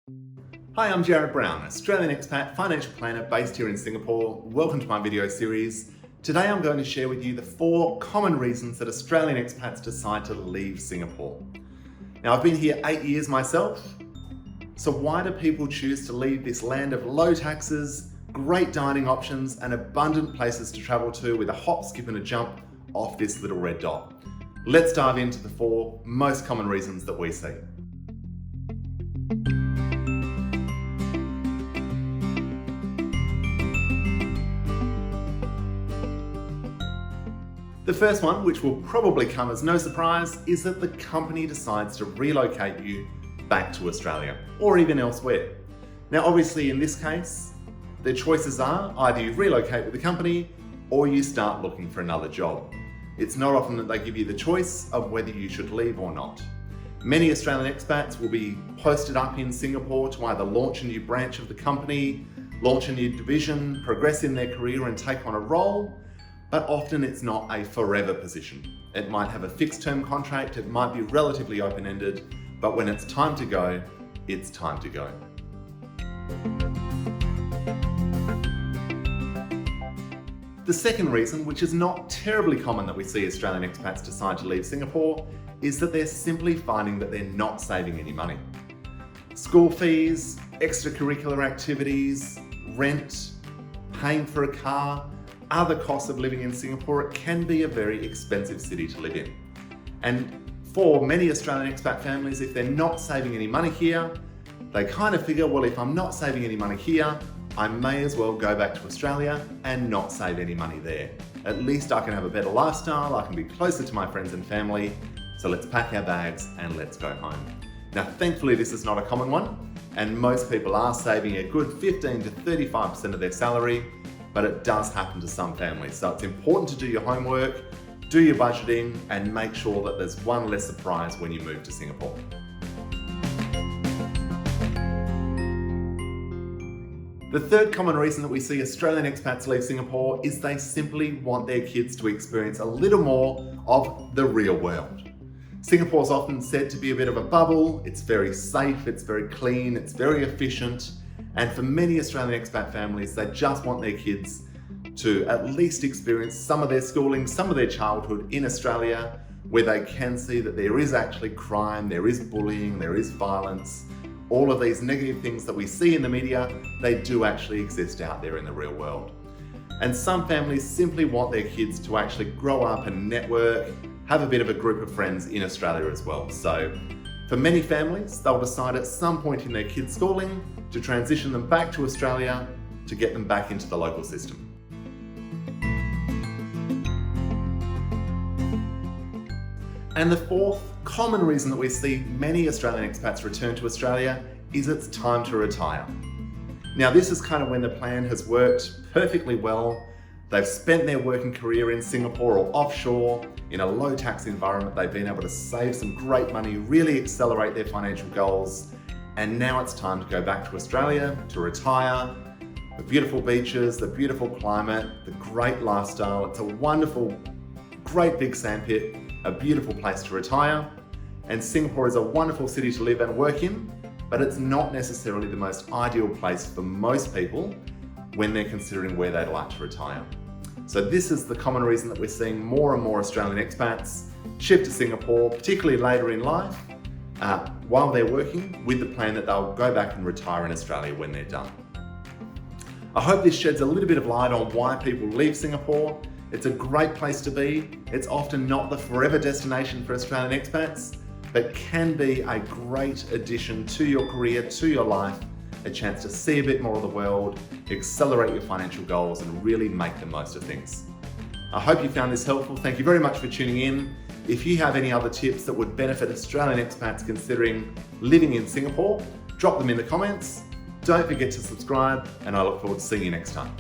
Hi, I'm Jarrad Brown, Australian expat financial planner based here in Singapore. Welcome to my video series. Today I'm going to share with you the 4 common reasons that Australian expats decide to leave Singapore. Now, I've been here 8 years myself, so why do people choose to leave this land of low taxes, great dining options and abundant places to travel to with a hop, skip and a jump off this little red dot? Let's dive into the 4 most common reasons that we see. The first one, which will probably come as no surprise, is that the company decides to relocate you back to Australia or even elsewhere. Now, obviously in this case, the choices are either you relocate with the company or you start looking for another job. It's not often that they give you the choice of whether you should leave or not. Many Australian expats will be posted up in Singapore to either launch a new branch of the company, launch a new division, progress in their career and take on a role. But often it's not a forever position. It might have a fixed term contract, it might be relatively open-ended, but when it's time to go, it's time to go. The second reason, which is not terribly common that we see Australian expats decide to leave Singapore, is that they're simply finding that they're not saving any money. School fees, extracurricular activities, rent, paying for a car, other costs of living in Singapore, it can be a very expensive city to live in. And for many Australian expat families, if they're not saving any money here, they kind of figure, well, if I'm not saving any money here, I may as well go back to Australia and not save any money there. At least I can have a better lifestyle, I can be closer to my friends and family, so let's pack our bags and let's go home. Now, thankfully, this is not a common one, and most people are saving a good 15 to 35% of their salary, but it does happen to some families. So it's important to do your homework, do your budgeting, and make sure that there's one less surprise when you move to Singapore. The third common reason that we see Australian expats leave Singapore is they simply want their kids to experience a little more of the real world. Singapore's often said to be a bit of a bubble. It's very safe, it's very clean, it's very efficient. And for many Australian expat families, they just want their kids to at least experience some of their schooling, some of their childhood in Australia, where they can see that there is actually crime, there is bullying, there is violence. All of these negative things that we see in the media, they do actually exist out there in the real world. And some families simply want their kids to actually grow up and network, have a bit of a group of friends in Australia as well. So for many families, they'll decide at some point in their kids' schooling to transition them back to Australia to get them back into the local system. And the fourth common reason that we see many Australian expats return to Australia is it's time to retire. Now, this is kind of when the plan has worked perfectly well. They've spent their working career in Singapore or offshore in a low tax environment. They've been able to save some great money, really accelerate their financial goals. And now it's time to go back to Australia to retire. The beautiful beaches, the beautiful climate, the great lifestyle. It's a wonderful, great big sandpit, a beautiful place to retire. And Singapore is a wonderful city to live and work in, but it's not necessarily the most ideal place for most people when they're considering where they'd like to retire. So this is the common reason that we're seeing more and more Australian expats shift to Singapore, particularly later in life, while they're working, with the plan that they'll go back and retire in Australia when they're done. I hope this sheds a little bit of light on why people leave Singapore. It's a great place to be. It's often not the forever destination for Australian expats, but can be a great addition to your career, to your life, a chance to see a bit more of the world, accelerate your financial goals and really make the most of things. I hope you found this helpful. Thank you very much for tuning in. If you have any other tips that would benefit Australian expats considering living in Singapore, drop them in the comments. Don't forget to subscribe, and I look forward to seeing you next time.